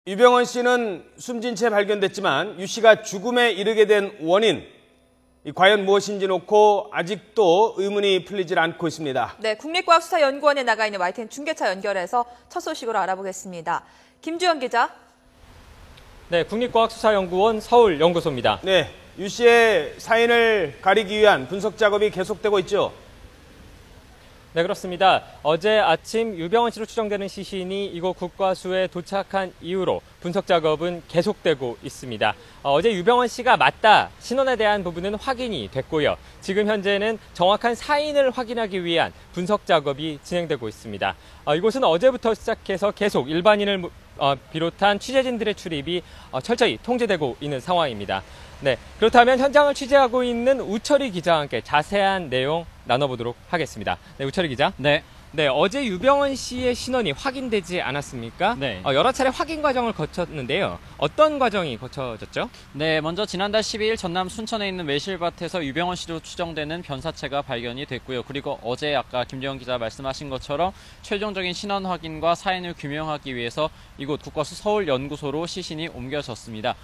유병헌 씨는 숨진 채 발견됐지만 유 씨가 죽음에 이르게 된 원인, 과연 무엇인지 놓고 아직도 의문이 풀리질 않고 있습니다. 네, 국립과학수사연구원에 나가 있는 YTN 중계차 연결해서 첫 소식으로 알아보겠습니다. 김주현 기자. 네, 국립과학수사연구원 서울연구소입니다. 네, 유 씨의 사인을 가리기 위한 분석 작업이 계속되고 있죠. 네, 그렇습니다. 어제 아침 유병헌 씨로 추정되는 시신이 이곳 국과수에 도착한 이후로 분석 작업은 계속되고 있습니다. 어제 유병헌 씨가 맞다 신원에 대한 부분은 확인이 됐고요. 지금 현재는 정확한 사인을 확인하기 위한 분석 작업이 진행되고 있습니다. 이곳은 어제부터 시작해서 계속 일반인을 비롯한 취재진들의 출입이 철저히 통제되고 있는 상황입니다. 네, 그렇다면 현장을 취재하고 있는 우철희 기자와 함께 자세한 내용 나눠보도록 하겠습니다. 네, 우철희 기자. 네. 네, 어제 유병헌 씨의 신원이 확인되지 않았습니까? 네. 여러 차례 확인 과정을 거쳤는데요. 어떤 과정이 거쳐졌죠? 네, 먼저 지난달 12일 전남 순천에 있는 매실밭에서 유병헌 씨로 추정되는 변사체가 발견이 됐고요. 그리고 어제 아까 김재원 기자 말씀하신 것처럼 최종적인 신원 확인과 사인을 규명하기 위해서 이곳 국과수 서울연구소로 시신이 옮겨졌습니다.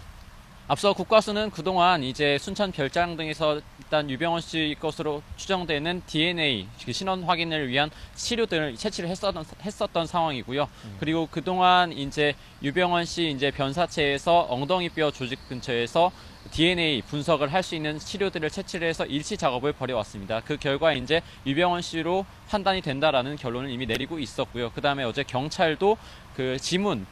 앞서 국과수는 그동안 이제 순천 별장 등에서 일단 유병헌 씨 것으로 추정되는 DNA 신원 확인을 위한 시료들을 채취를 했었던 상황이고요. 그리고 그동안 이제 유병헌 씨 이제 변사체에서 엉덩이뼈 조직 근처에서 DNA 분석을 할 수 있는 치료들을 채취를 해서 일치 작업을 벌여왔습니다. 그 결과 이제 유병헌 씨로 판단이 된다라는 결론을 이미 내리고 있었고요. 그 다음에 어제 경찰도 그 지문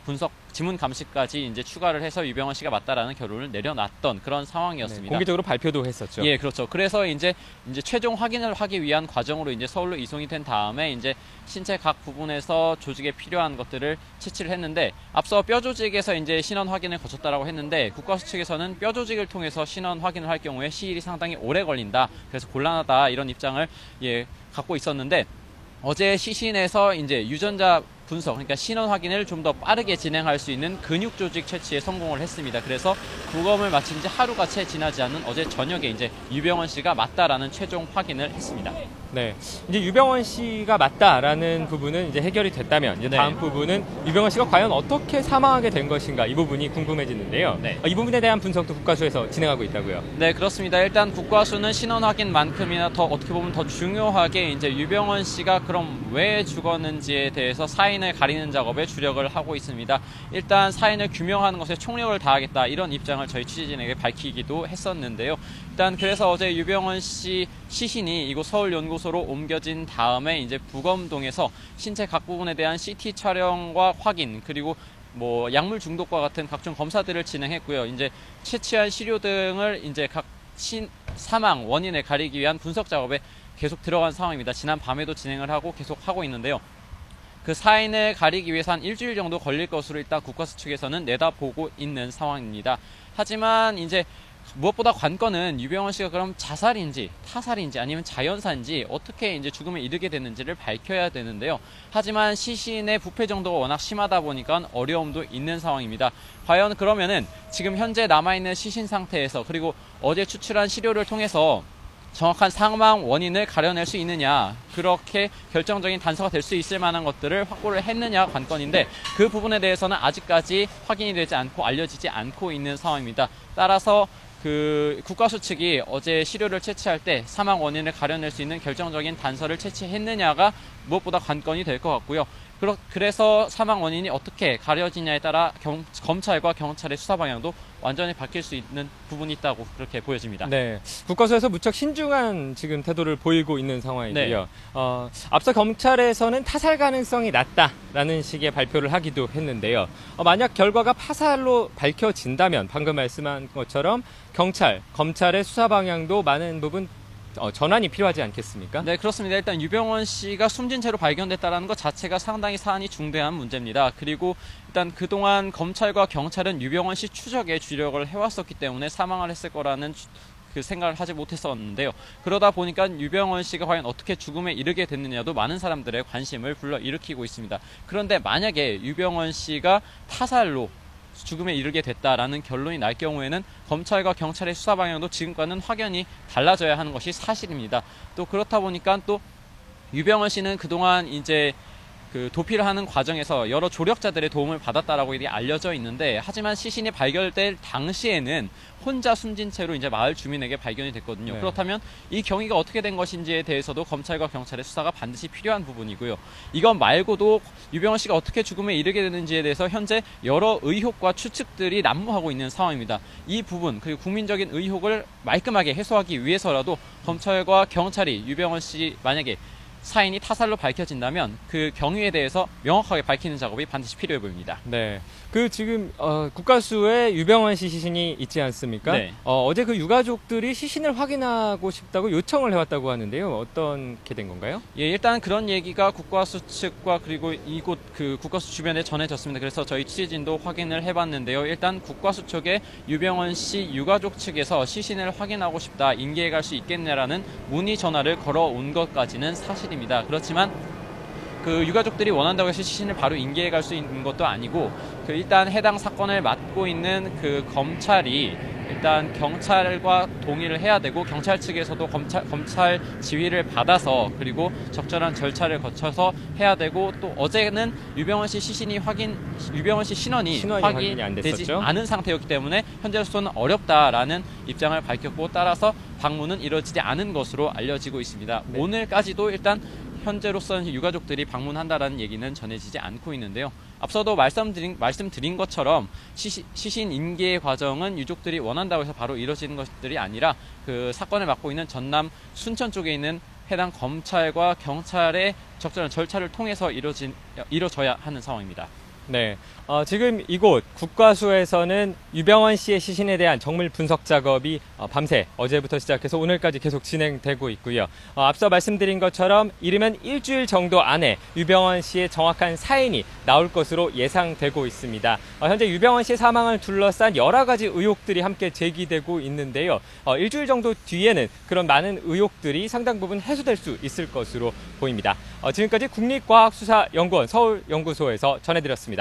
감식까지 이제 추가를 해서 유병헌 씨가 맞다라는 결론을 내려놨던 그런 상황이었습니다. 네, 공개적으로 발표도 했었죠. 예, 그렇죠. 그래서 이제 최종 확인을 하기 위한 과정으로 이제 서울로 이송이 된 다음에 이제 신체 각 부분에서 조직에 필요한 것들을 채취를 했는데 앞서 뼈 조직에서 이제 신원 확인을 거쳤다라고 했는데 국과수 측에서는 뼈 조직을 통해서 신원 확인을 할 경우에 시일이 상당히 오래 걸린다. 그래서 곤란하다 이런 입장을 갖고 있었는데 어제 시신에서 이제 유전자 분석, 그러니까 신원 확인을 좀 더 빠르게 진행할 수 있는 근육 조직 채취에 성공을 했습니다. 그래서 부검을 마친 지 하루가 채 지나지 않은 어제 저녁에 이제 유병헌 씨가 맞다라는 최종 확인을 했습니다. 네, 이제 유병헌 씨가 맞다라는 부분은 이제 해결이 됐다면 이제 다음 부분은 유병헌 씨가 과연 어떻게 사망하게 된 것인가 이 부분이 궁금해지는데요. 네. 이 부분에 대한 분석도 국과수에서 진행하고 있다고요. 네, 그렇습니다. 일단 국과수는 신원 확인만큼이나 더 어떻게 보면 더 중요하게 이제 유병헌 씨가 그럼 왜 죽었는지에 대해서 사인을 가리는 작업에 주력을 하고 있습니다. 일단 사인을 규명하는 것에 총력을 다하겠다 이런 입장을 저희 취재진에게 밝히기도 했었는데요. 일단 그래서 어제 유병헌 씨 시신이 이곳 서울연구소로 옮겨진 다음에 이제 부검동에서 신체 각 부분에 대한 CT 촬영과 확인 그리고 뭐 약물 중독과 같은 각종 검사들을 진행했고요. 이제 채취한 시료 등을 이제 각 사망 원인을 가리기 위한 분석 작업에 계속 들어간 상황입니다. 지난 밤에도 진행을 하고 계속 하고 있는데요. 그 사인을 가리기 위해서 한 일주일 정도 걸릴 것으로 일단 국과수 측에서는 내다보고 있는 상황입니다. 하지만 이제 무엇보다 관건은 유병헌 씨가 그럼 자살인지 타살인지 아니면 자연사인지 어떻게 이제 죽음에 이르게 됐는지를 밝혀야 되는데요. 하지만 시신의 부패 정도가 워낙 심하다 보니까 어려움도 있는 상황입니다. 과연 그러면은 지금 현재 남아있는 시신 상태에서 그리고 어제 추출한 시료를 통해서 정확한 사망 원인을 가려낼 수 있느냐, 그렇게 결정적인 단서가 될 수 있을 만한 것들을 확보를 했느냐 관건인데 그 부분에 대해서는 아직까지 확인이 되지 않고 알려지지 않고 있는 상황입니다. 따라서 그 국과수 측이 어제 시료를 채취할 때 사망 원인을 가려낼 수 있는 결정적인 단서를 채취했느냐가 무엇보다 관건이 될 것 같고요. 그래서 사망 원인이 어떻게 가려지냐에 따라 검찰과 경찰의 수사 방향도 완전히 바뀔 수 있는 부분이 있다고 그렇게 보여집니다. 네, 국과수에서 무척 신중한 지금 태도를 보이고 있는 상황이고요. 네. 앞서 검찰에서는 타살 가능성이 낮다라는 식의 발표를 하기도 했는데요. 만약 결과가 파살로 밝혀진다면 방금 말씀한 것처럼 검찰의 수사 방향도 많은 부분 전환이 필요하지 않겠습니까? 네, 그렇습니다. 일단 유병헌 씨가 숨진 채로 발견됐다는 것 자체가 상당히 사안이 중대한 문제입니다. 그리고 일단 그동안 검찰과 경찰은 유병헌 씨 추적에 주력을 해왔었기 때문에 사망을 했을 거라는 그 생각을 하지 못했었는데요. 그러다 보니까 유병헌 씨가 과연 어떻게 죽음에 이르게 됐느냐도 많은 사람들의 관심을 불러일으키고 있습니다. 그런데 만약에 유병헌 씨가 타살로 죽음에 이르게 됐다라는 결론이 날 경우에는 검찰과 경찰의 수사 방향도 지금과는 확연히 달라져야 하는 것이 사실입니다. 또 그렇다 보니까 또 유병헌 씨는 그동안 이제 그 도피를 하는 과정에서 여러 조력자들의 도움을 받았다라고 이게 알려져 있는데, 하지만 시신이 발견될 당시에는 혼자 숨진 채로 이제 마을 주민에게 발견이 됐거든요. 네. 그렇다면 이 경위가 어떻게 된 것인지에 대해서도 검찰과 경찰의 수사가 반드시 필요한 부분이고요. 이것 말고도 유병헌 씨가 어떻게 죽음에 이르게 되는지에 대해서 현재 여러 의혹과 추측들이 난무하고 있는 상황입니다. 이 부분, 그리고 국민적인 의혹을 말끔하게 해소하기 위해서라도 검찰과 경찰이 유병헌 씨 만약에 사인이 타살로 밝혀진다면 그 경위에 대해서 명확하게 밝히는 작업이 반드시 필요해 보입니다. 네. 그 지금 국가수에 유병헌 씨 시신이 있지 않습니까? 네. 어제 그 유가족들이 시신을 확인하고 싶다고 요청을 해왔다고 하는데요. 어떻게 된 건가요? 예, 일단 그런 얘기가 국과수 측과 그리고 이곳 그 국과수 주변에 전해졌습니다. 그래서 저희 취재진도 확인을 해봤는데요. 일단 국과수 쪽에 유병헌 씨 유가족 측에서 시신을 확인하고 싶다, 인계해 갈 수 있겠냐라는 문의 전화를 걸어온 것까지는 사실입니다. 그렇지만 그 유가족들이 원한다고 해서 시신을 바로 인계해 갈 수 있는 것도 아니고, 그 일단 해당 사건을 맡고 있는 그 검찰이 일단 경찰과 동의를 해야 되고, 경찰 측에서도 검찰 지휘를 받아서 그리고 적절한 절차를 거쳐서 해야 되고, 또 어제는 유병헌 씨 유병헌 씨 신원이 확인이 안 되지 됐었죠? 않은 상태였기 때문에 현재로서는 어렵다라는 입장을 밝혔고, 따라서 방문은 이루어지지 않은 것으로 알려지고 있습니다. 네. 오늘까지도 일단 현재로서는 유가족들이 방문한다라는 얘기는 전해지지 않고 있는데요. 앞서도 말씀드린 것처럼 시신 인계 과정은 유족들이 원한다고 해서 바로 이루어지는 것들이 아니라 그 사건을 맡고 있는 전남 순천 쪽에 있는 해당 검찰과 경찰의 적절한 절차를 통해서 이루어져야 하는 상황입니다. 네. 지금 이곳 국과수에서는 유병헌 씨의 시신에 대한 정밀 분석 작업이 밤새 어제부터 시작해서 오늘까지 계속 진행되고 있고요. 앞서 말씀드린 것처럼 이르면 일주일 정도 안에 유병헌 씨의 정확한 사인이 나올 것으로 예상되고 있습니다. 현재 유병헌 씨의 사망을 둘러싼 여러 가지 의혹들이 함께 제기되고 있는데요. 일주일 정도 뒤에는 그런 많은 의혹들이 상당 부분 해소될 수 있을 것으로 보입니다. 지금까지 국립과학수사연구원 서울연구소에서 전해드렸습니다.